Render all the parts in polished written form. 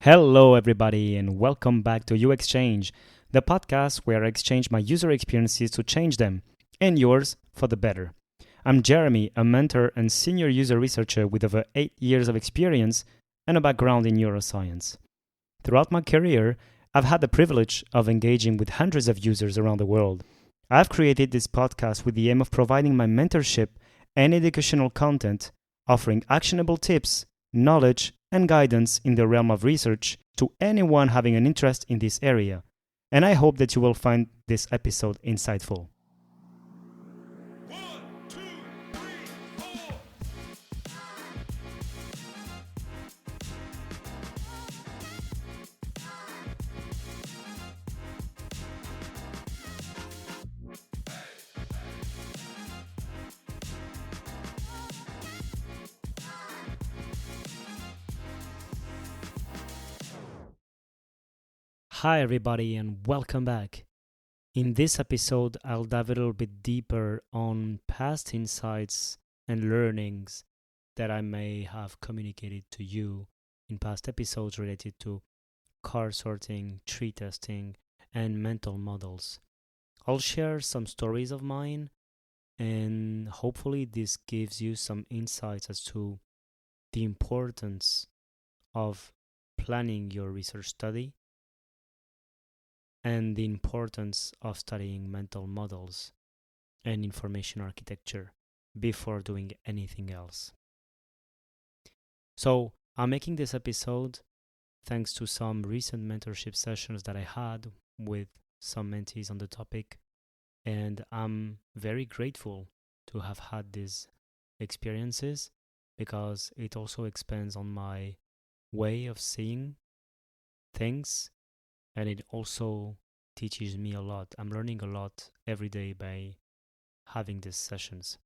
Hello, everybody, and welcome back to UXChange, the podcast where I exchange my user experiences to change them, and yours for the better. I'm Jeremy, a mentor and senior user researcher with over 8 years of experience and a background in neuroscience. Throughout my career, I've had the privilege of engaging with hundreds of users around the world. I've created this podcast with the aim of providing my mentorship and educational content, offering actionable tips, knowledge, and guidance in the realm of research to anyone having an interest in this area. And I hope that you will find this episode insightful. Hi, everybody, and welcome back. In this episode, I'll dive a little bit deeper on past insights and learnings that I may have communicated to you in past episodes related to car sorting, tree testing, and mental models. I'll share some stories of mine, and hopefully, this gives you some insights as to the importance of planning your research study and the importance of studying mental models and information architecture before doing anything else. So, I'm making this episode thanks to some recent mentorship sessions that I had with some mentees on the topic, and I'm very grateful to have had these experiences because it also expands on my way of seeing things, and it also teaches me a lot. I'm learning a lot every day by having these sessions.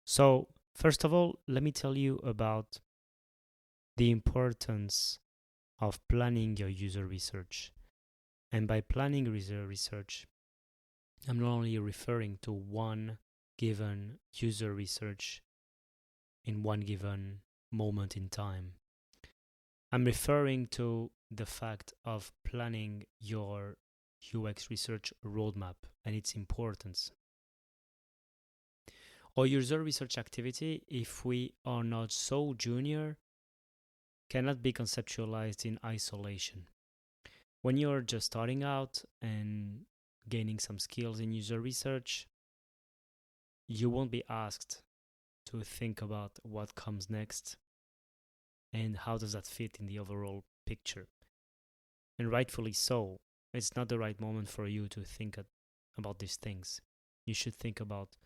So, first of all, let me tell you about the importance of planning your user research. And by planning user research, I'm not only referring to one given user research in one given moment in time. I'm referring to the fact of planning your UX research roadmap and its importance. Our user research activity, if we are not so junior, cannot be conceptualized in isolation. When you're just starting out and gaining some skills in user research, you won't be asked to think about what comes next and how does that fit in the overall picture. And rightfully so, it's not the right moment for you to think about these things. You should think about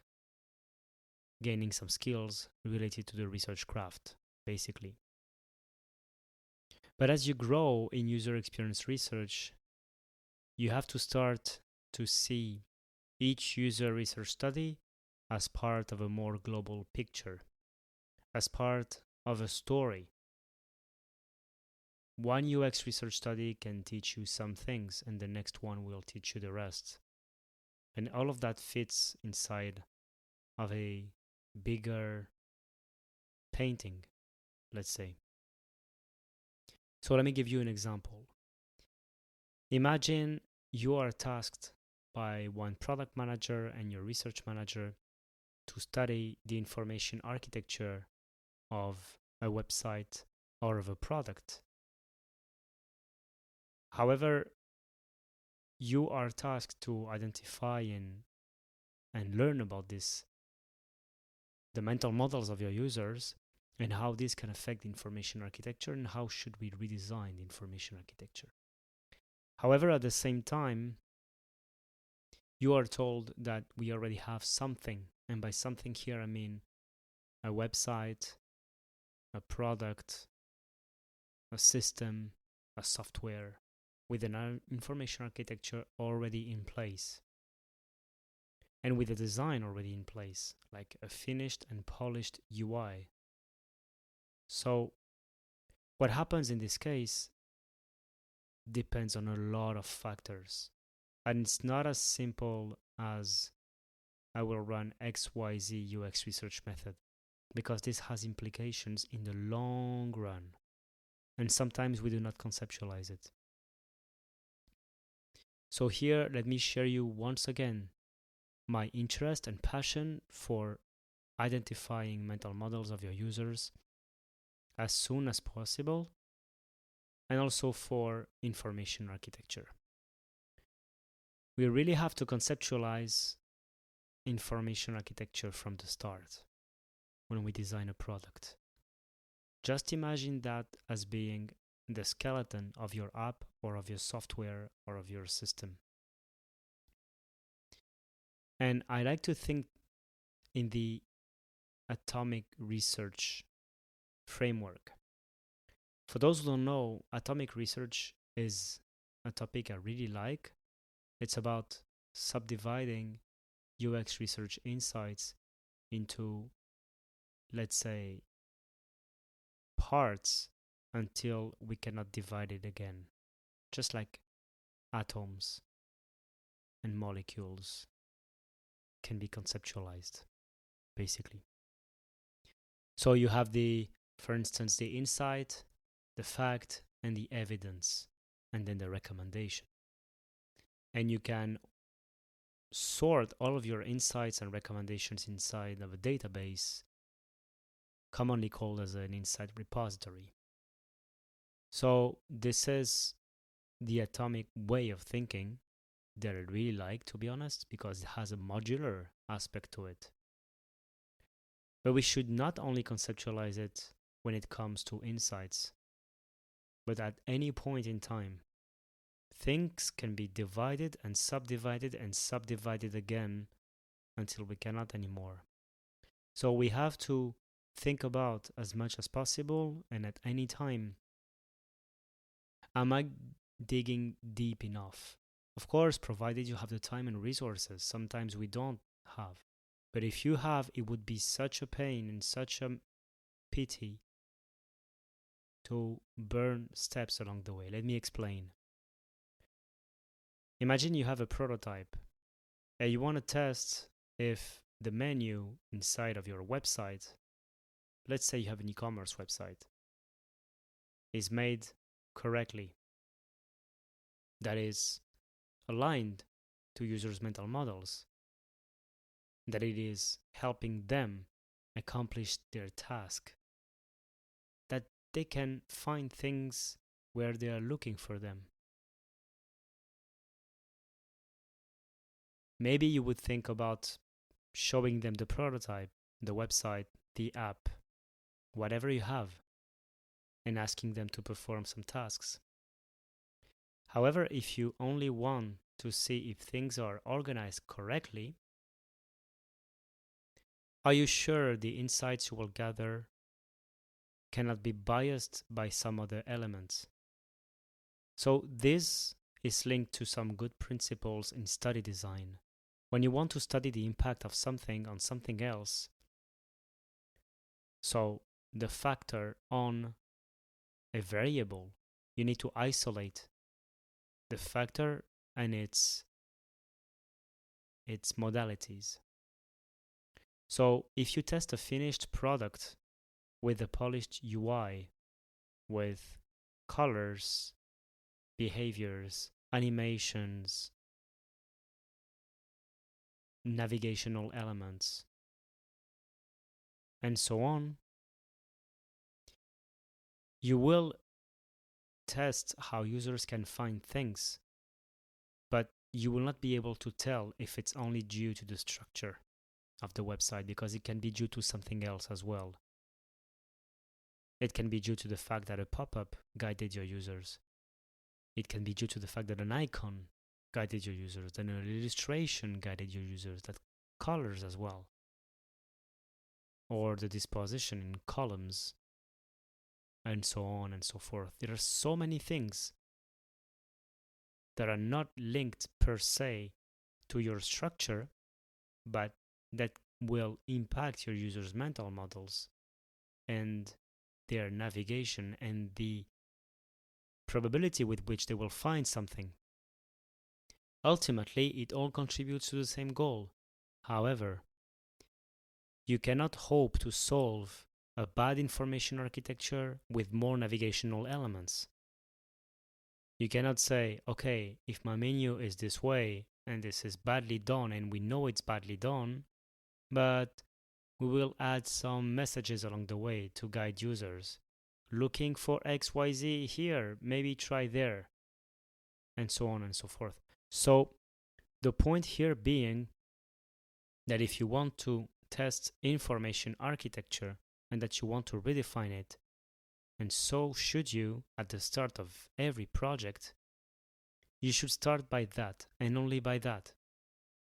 gaining some skills related to the research craft, basically. But as you grow in user experience research, you have to start to see each user research study as part of a more global picture, as part of a story. One UX research study can teach you some things, and the next one will teach you the rest. And all of that fits inside of a bigger painting, let's say. So let me give you an example. Imagine you are tasked by one product manager and your research manager to study the information architecture of a website or of a product. However, you are tasked to identify and learn about this, the mental models of your users, and how this can affect information architecture and how should we redesign the information architecture. However, at the same time, you are told that we already have something, and by something here I mean a website, a product, a system, a software with an information architecture already in place and with a design already in place, like a finished and polished UI. So what happens in this case depends on a lot of factors. And it's not as simple as I will run XYZ UX research method, because this has implications in the long run. and sometimes we do not conceptualize it. So here, let me share you once again my interest and passion for identifying mental models of your users as soon as possible, and also for information architecture. We really have to conceptualize information architecture from the start when we design a product. Just imagine that as being the skeleton of your app or of your software or of your system. And I like to think in the atomic research framework. For those who don't know, atomic research is a topic I really like. It's about subdividing UX research insights into, let's say, parts until we cannot divide it again, just like atoms and molecules can be conceptualized, basically. So you have for instance, the insight, the fact, and the evidence, and then the recommendation. And you can sort all of your insights and recommendations inside of a database, commonly called as an insight repository. So this is the atomic way of thinking that I really like, to be honest, because it has a modular aspect to it. But we should not only conceptualize it when it comes to insights, but at any point in time. Things can be divided and subdivided again until we cannot anymore. So we have to think about as much as possible and at any time, am I digging deep enough? Of course, provided you have the time and resources. Sometimes we don't have. But if you have, it would be such a pain and such a pity to burn steps along the way. Let me explain. Imagine you have a prototype and you want to test if the menu inside of your website, let's say you have an e-commerce website, is made correctly, that is aligned to users' mental models, that it is helping them accomplish their task, that they can find things where they are looking for them. Maybe you would think about showing them the prototype, the website, the app, whatever you have, and asking them to perform some tasks. However, if you only want to see if things are organized correctly, are you sure the insights you will gather cannot be biased by some other elements? So this is linked to some good principles in study design. When you want to study the impact of something on something else, so the factor on a variable, you need to isolate the factor and its modalities. So if you test a finished product with a polished UI, with colors, behaviors, animations, navigational elements, and so on, you will test how users can find things, but you will not be able to tell if it's only due to the structure of the website, because it can be due to something else as well. It can be due to the fact that a pop-up guided your users. It can be due to the fact that an icon guided your users, then an illustration guided your users, that colors as well, or the disposition in columns, and so on and so forth. There are so many things that are not linked per se to your structure, but that will impact your users' mental models and their navigation and the probability with which they will find something. Ultimately, it all contributes to the same goal. However, you cannot hope to solve a bad information architecture with more navigational elements. You cannot say, okay, if my menu is this way and this is badly done and we know it's badly done, but we will add some messages along the way to guide users. Looking for XYZ here, maybe try there, and so on and so forth. So the point here being that if you want to test information architecture and that you want to redefine it, and so should you at the start of every project, you should start by that and only by that.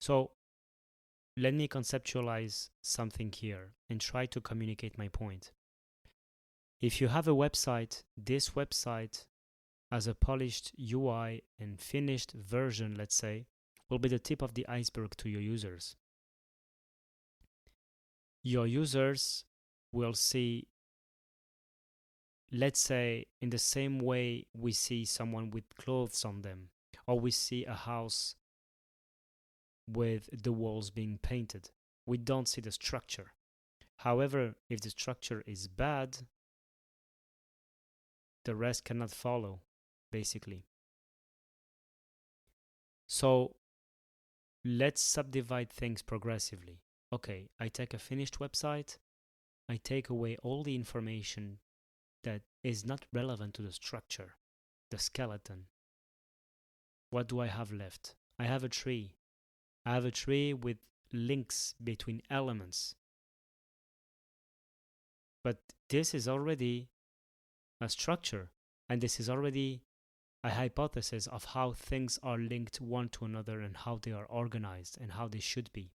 So let me conceptualize something here and try to communicate my point. If you have a website, this website as a polished UI and finished version, let's say, will be the tip of the iceberg to your users. Your users will see, let's say, in the same way we see someone with clothes on them, or we see a house with the walls being painted. We don't see the structure. However, if the structure is bad, the rest cannot follow, basically. So let's subdivide things progressively. Okay, I take a finished website, I take away all the information that is not relevant to the structure, the skeleton. What do I have left? I have a tree. I have a tree with links between elements. But this is already a structure, and this is already a hypothesis of how things are linked one to another and how they are organized and how they should be.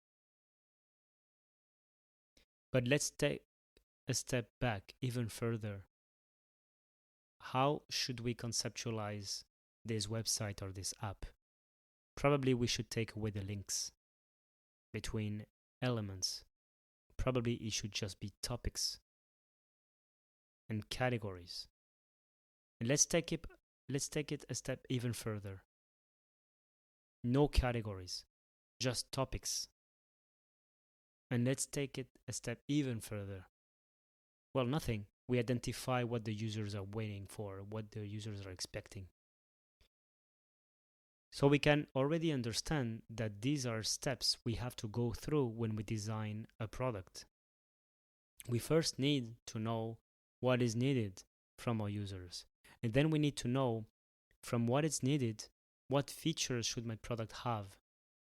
But let's take a step back even further. How should we conceptualize this website or this app? Probably we should take away the links between elements. Probably it should just be topics and categories. And let's take it a step even further. No categories, just topics. And let's take it a step even further. Well, nothing. We identify what the users are waiting for, what the users are expecting. So we can already understand that these are steps we have to go through when we design a product. We first need to know what is needed from our users. And then we need to know from what is needed, what features should my product have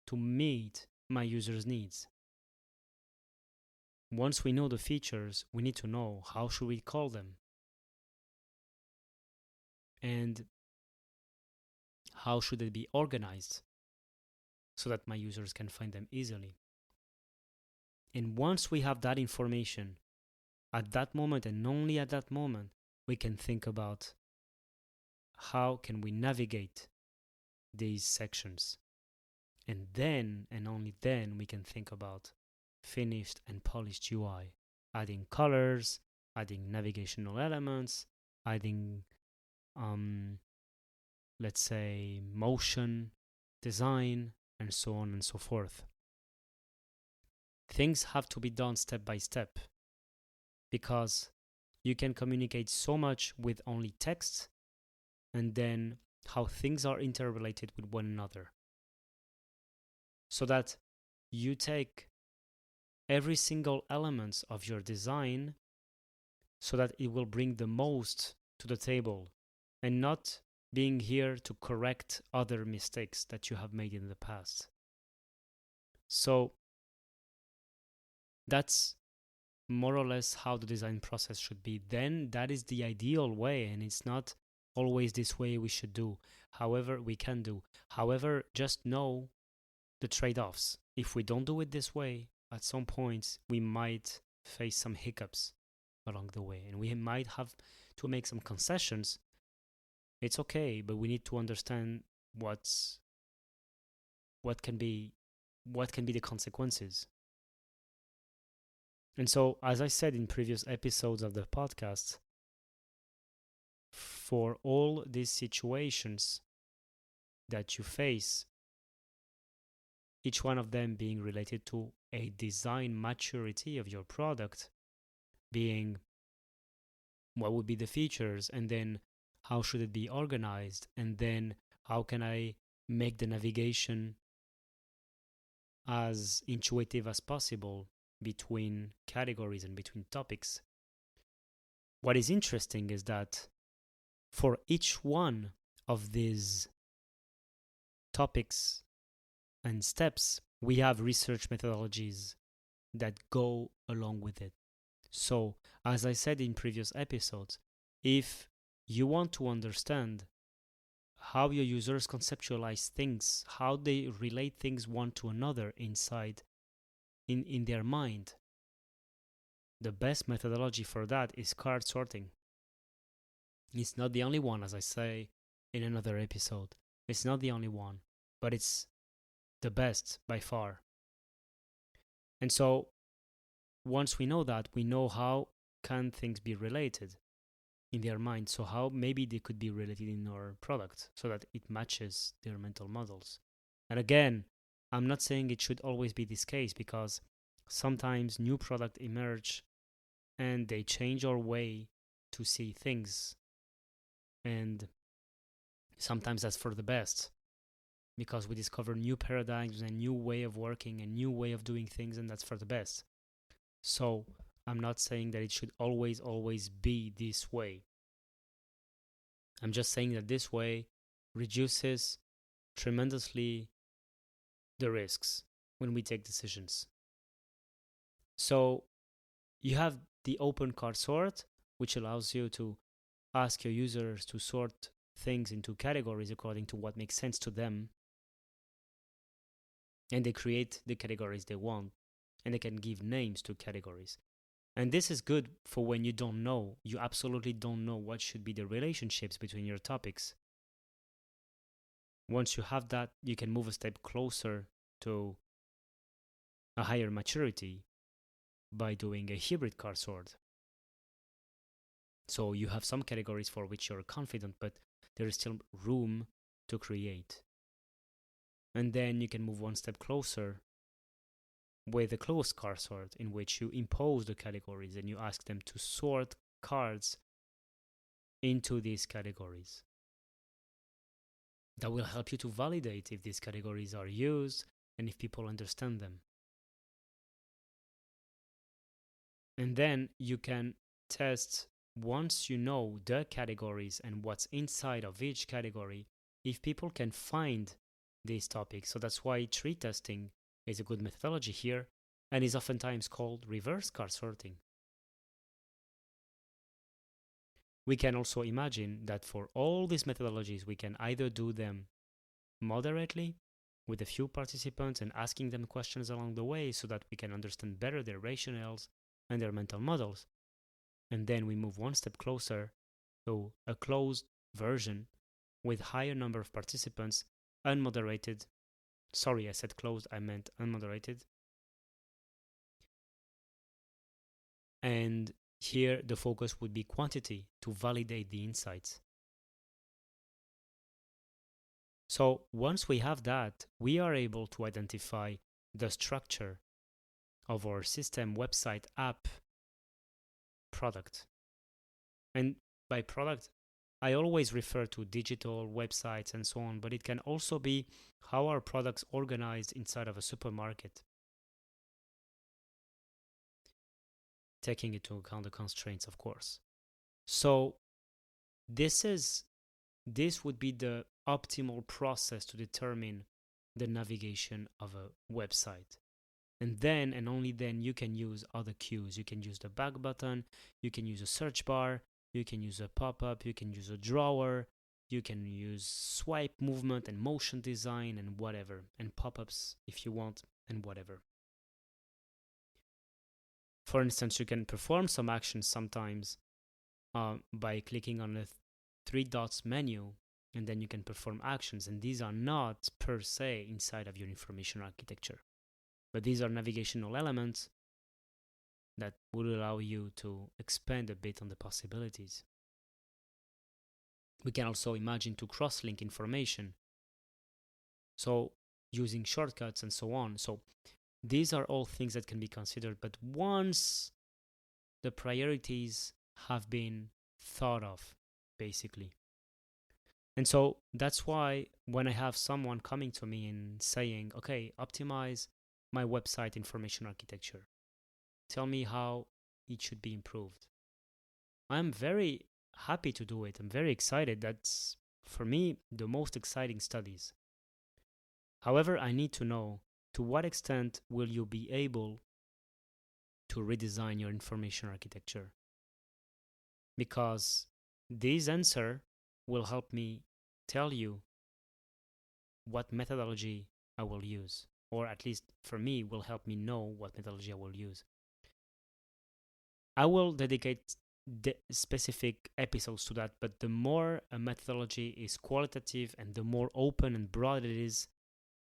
to meet my users' needs. Once we know the features, we need to know how should we call them and how should they be organized so that my users can find them easily. And once we have that information, at that moment and only at that moment, we can think about how can we navigate these sections. And then, and only then, we can think about finished and polished UI, adding colors, adding navigational elements, adding, let's say, motion, design, and so on and so forth. Things have to be done step by step because you can communicate so much with only text and then how things are interrelated with one another. So that you take every single element of your design so that it will bring the most to the table and not being here to correct other mistakes that you have made in the past. So that's more or less how the design process should be. Then that is the ideal way, and it's not always this way we should do. However, we can do. However, just know the trade-offs. If we don't do it this way, at some points we might face some hiccups along the way, and we might have to make some concessions. It's okay, but we need to understand what can be the consequences. And so, as I said in previous episodes of the podcast, for all these situations that you face, each one of them being related to a design maturity of your product, being what would be the features, and then how should it be organized, and then how can I make the navigation as intuitive as possible between categories and between topics. What is interesting is that for each one of these topics and steps, we have research methodologies that go along with it. So, as I said in previous episodes, if you want to understand how your users conceptualize things, how they relate things one to another inside in their mind, the best methodology for that is card sorting. It's not the only one, as I say in another episode. It's not the only one, but it's the best by far. And so once we know that, we know how can things be related in their mind. So how maybe they could be related in our product so that it matches their mental models. And again, I'm not saying it should always be this case, because sometimes new products emerge and they change our way to see things. And sometimes that's for the best, because we discover new paradigms and new way of working and new way of doing things, and that's for the best. So I'm not saying that it should always be this way. I'm just saying that this way reduces tremendously the risks when we take decisions. So you have the open card sort, which allows you to ask your users to sort things into categories according to what makes sense to them. And they create the categories they want, and they can give names to categories. And this is good for when you don't know, you absolutely don't know what should be the relationships between your topics. Once you have that, you can move a step closer to a higher maturity by doing a hybrid card sort. So you have some categories for which you're confident, but there is still room to create. And then you can move one step closer with a closed card sort, in which you impose the categories and you ask them to sort cards into these categories. That will help you to validate if these categories are used and if people understand them. And then you can test, once you know the categories and what's inside of each category, if people can find these topics. So that's why tree testing is a good methodology here and is oftentimes called reverse card sorting. We can also imagine that for all these methodologies, we can either do them moderately with a few participants and asking them questions along the way so that we can understand better their rationales and their mental models. And then we move one step closer to a closed version with higher number of participants, unmoderated. Sorry, I said closed, I meant unmoderated. And here the focus would be quantity to validate the insights. So once we have that, we are able to identify the structure of our system, website, app, product. And by product, I always refer to digital websites and so on, but it can also be how our products organized inside of a supermarket, taking into account the constraints, of course. So this would be the optimal process to determine the navigation of a website. And then, and only then, you can use other cues. You can use the back button, you can use a search bar, you can use a pop-up, you can use a drawer, you can use swipe movement and motion design and whatever, and pop-ups if you want, and whatever. For instance, you can perform some actions sometimes by clicking on the three dots menu, and then you can perform actions. And these are not per se inside of your information architecture, but these are navigational elements that would allow you to expand a bit on the possibilities. We can also imagine to cross-link information, so using shortcuts and so on. So these are all things that can be considered, but once the priorities have been thought of, basically. And so that's why when I have someone coming to me and saying, okay, optimize my website information architecture, tell me how it should be improved, I'm very happy to do it. I'm very excited. That's, for me, the most exciting studies. However, I need to know, to what extent will you be able to redesign your information architecture? Because this answer will help me tell you what methodology I will use, or at least for me, will help me know what methodology I will use. I will dedicate specific episodes to that, but the more a methodology is qualitative and the more open and broad it is,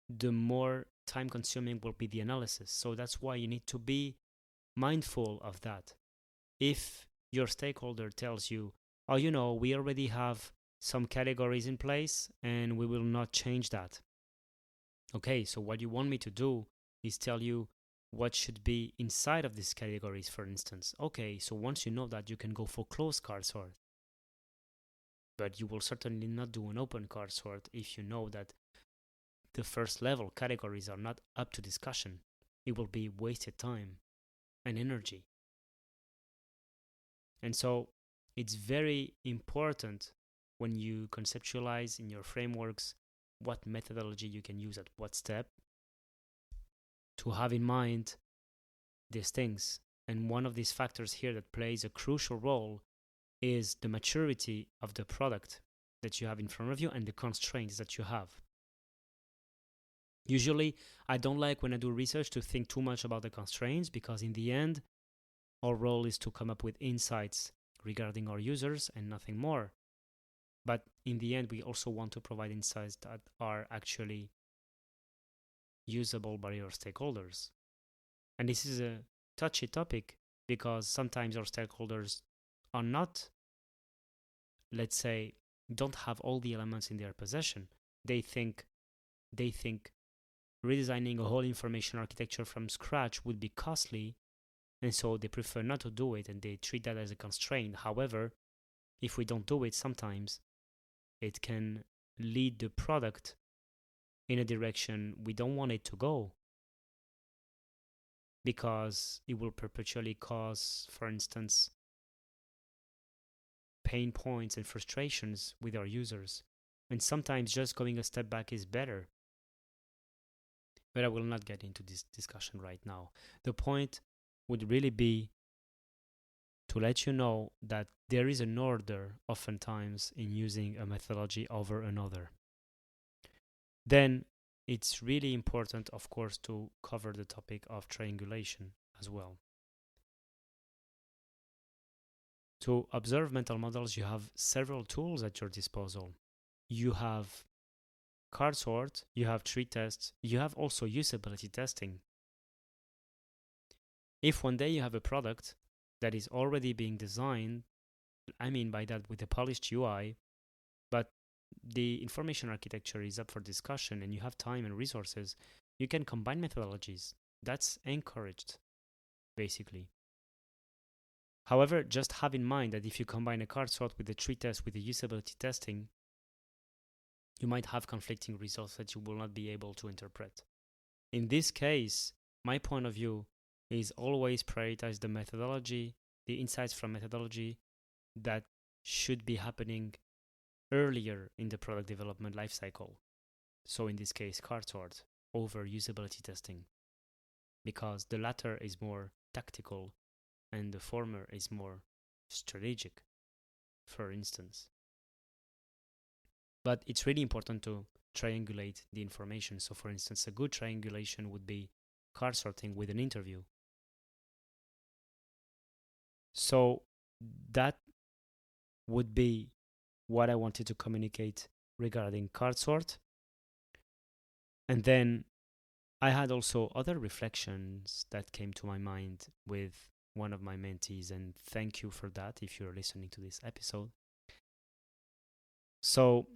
the more time consuming will be the analysis. So that's why you need to be mindful of that. If your stakeholder tells you, oh, we already have some categories in place and we will not change that. Okay, so what you want me to do is tell you what should be inside of these categories, for instance. Okay, so once you know that, you can go for closed card sort. But you will certainly not do an open card sort if you know that the first level categories are not up to discussion. It will be wasted time and energy. And so it's very important when you conceptualize in your frameworks what methodology you can use at what step, to have in mind these things. And one of these factors here that plays a crucial role is the maturity of the product that you have in front of you and the constraints that you have. Usually, I don't like when I do research to think too much about the constraints, because in the end, our role is to come up with insights regarding our users and nothing more. But in the end, we also want to provide insights that are actually usable by our stakeholders. And this is a touchy topic because sometimes our stakeholders are not, let's say, don't have all the elements in their possession. They think redesigning a whole information architecture from scratch would be costly, and so they prefer not to do it and they treat that as a constraint. However, if we don't do it, sometimes it can lead the product in a direction we don't want it to go, because it will perpetually cause, for instance, pain points and frustrations with our users. And sometimes just going a step back is better. But I will not get into this discussion right now. The point would really be to let you know that there is an order oftentimes in using a methodology over another. Then it's really important, of course, to cover the topic of triangulation as well. To observe mental models, you have several tools at your disposal. You have card sort, you have tree tests, you have also usability testing. If one day you have a product that is already being designed, I mean by that with a polished UI, but the information architecture is up for discussion and you have time and resources, you can combine methodologies. That's encouraged, basically. However, just have in mind that if you combine a card sort with a tree test with the usability testing, you might have conflicting results that you will not be able to interpret. In this case, my point of view is always prioritize the methodology, the insights from methodology that should be happening earlier in the product development lifecycle. So in this case, card sort over usability testing, because the latter is more tactical and the former is more strategic, for instance. But it's really important to triangulate the information. So for instance, a good triangulation would be card sorting with an interview. So that would be what I wanted to communicate regarding card sort. And then I had also other reflections that came to my mind with one of my mentees, and thank you for that if you're listening to this episode. So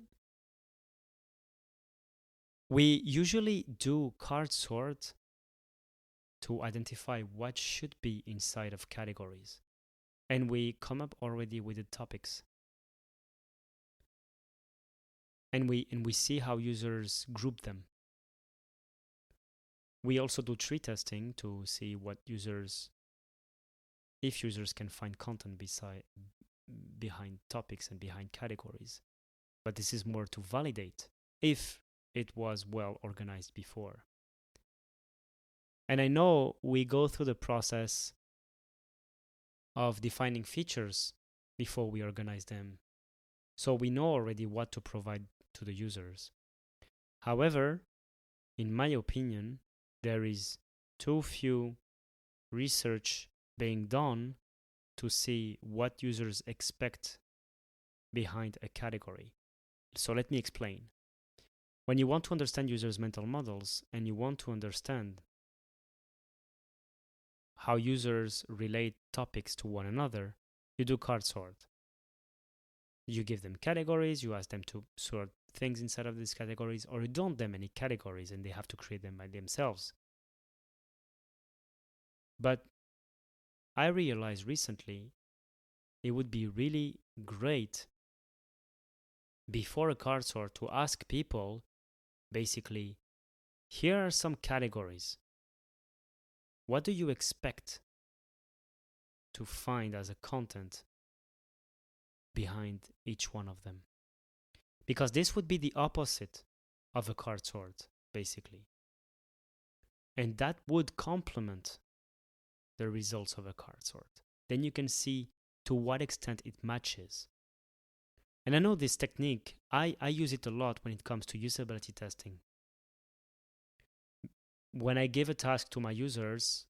we usually do card sort to identify what should be inside of categories. and we come up already with the topics. And we see how users group them. We also do tree testing to see if users can find content behind topics and behind categories. But this is more to validate if it was well organized before. And I know we go through the process of defining features before we organize them. So we know already what to provide to the users. However, in my opinion, there is too few research being done to see what users expect behind a category. So let me explain. When you want to understand users' mental models and you want to understand how users relate topics to one another, you do card sort. You give them categories, you ask them to sort things inside of these categories, or you don't them any categories and they have to create them by themselves. But I realized recently it would be really great before a card sort to ask people basically, here are some categories. What do you expect to find as a content behind each one of them? Because this would be the opposite of a card sort, basically. And that would complement the results of a card sort. Then you can see to what extent it matches. And I know this technique, I use it a lot when it comes to usability testing. When I give a task to my users,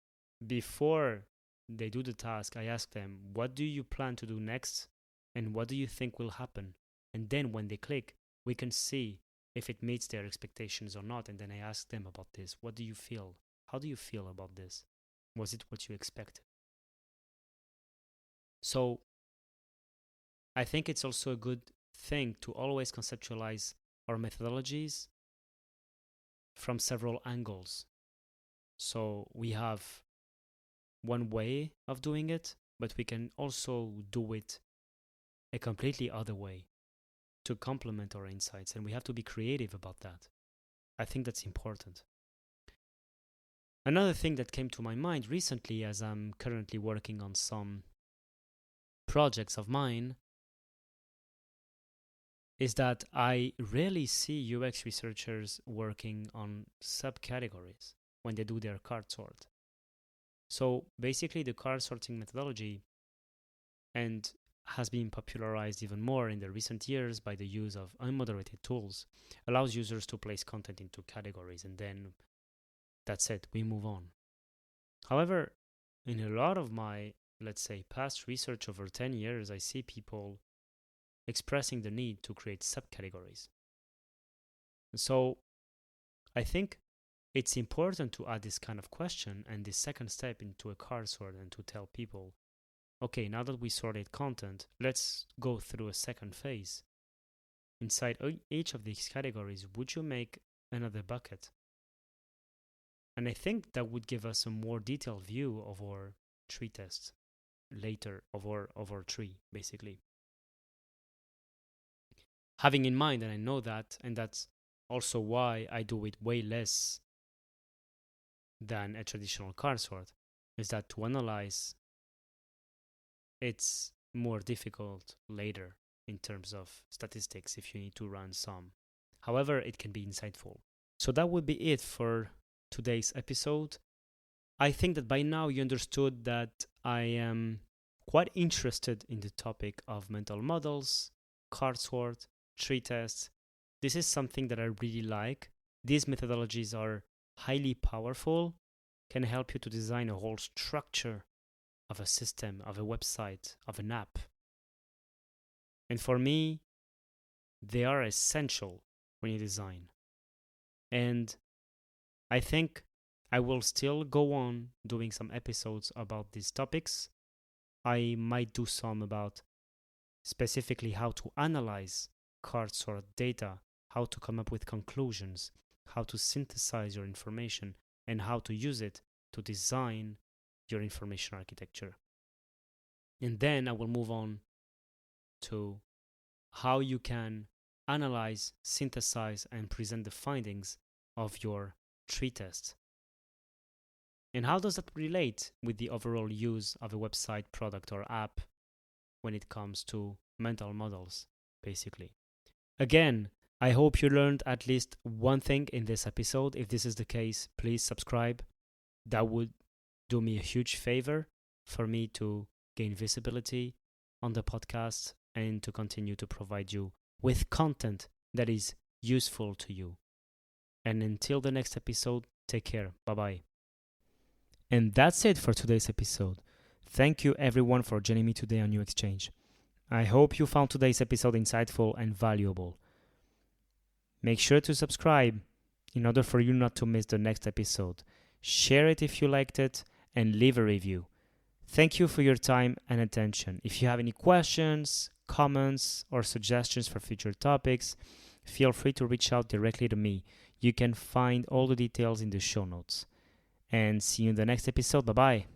before they do the task, I ask them, what do you plan to do next? And what do you think will happen? And then when they click, we can see if it meets their expectations or not. And then I ask them about this. What do you feel? How do you feel about this? Was it what you expected? So I think it's also a good thing to always conceptualize our methodologies from several angles. So we have one way of doing it, but we can also do it a completely other way to complement our insights, and we have to be creative about that. I think that's important. Another thing that came to my mind recently, as I'm currently working on some projects of mine, is that I rarely see UX researchers working on subcategories when they do their card sort. So basically the card sorting methodology and has been popularized even more in the recent years by the use of unmoderated tools, allows users to place content into categories, and then that's it, we move on. However, in a lot of my, let's say, past research over 10 years, I see people expressing the need to create subcategories. So I think it's important to add this kind of question and this second step into a card sort and to tell people, okay, now that we sorted content, let's go through a second phase. Inside each of these categories, would you make another bucket? And I think that would give us a more detailed view of our tree test later, of our tree, basically. Having in mind, and I know that, and that's also why I do it way less than a traditional card sort, is that to analyze, it's more difficult later in terms of statistics if you need to run some. However, it can be insightful. So that would be it for today's episode. I think that by now you understood that I am quite interested in the topic of mental models, card sort, tree tests. This is something that I really like. These methodologies are highly powerful, can help you to design a whole structure of a system, of a website, of an app. And for me, they are essential when you design. And I think I will still go on doing some episodes about these topics. I might do some about specifically how to analyze card sort data, how to come up with conclusions, how to synthesize your information, and how to use it to design your information architecture. And then I will move on to how you can analyze, synthesize, and present the findings of your tree test. And how does that relate with the overall use of a website, product, or app when it comes to mental models, basically? Again, I hope you learned at least one thing in this episode. If this is the case, please subscribe. That would do me a huge favor for me to gain visibility on the podcast and to continue to provide you with content that is useful to you. And until the next episode, take care. Bye-bye. And that's it for today's episode. Thank you everyone for joining me today on UXChange. I hope you found today's episode insightful and valuable. Make sure to subscribe in order for you not to miss the next episode. Share it if you liked it and leave a review. Thank you for your time and attention. If you have any questions, comments, or suggestions for future topics, feel free to reach out directly to me. You can find all the details in the show notes. And see you in the next episode. Bye-bye.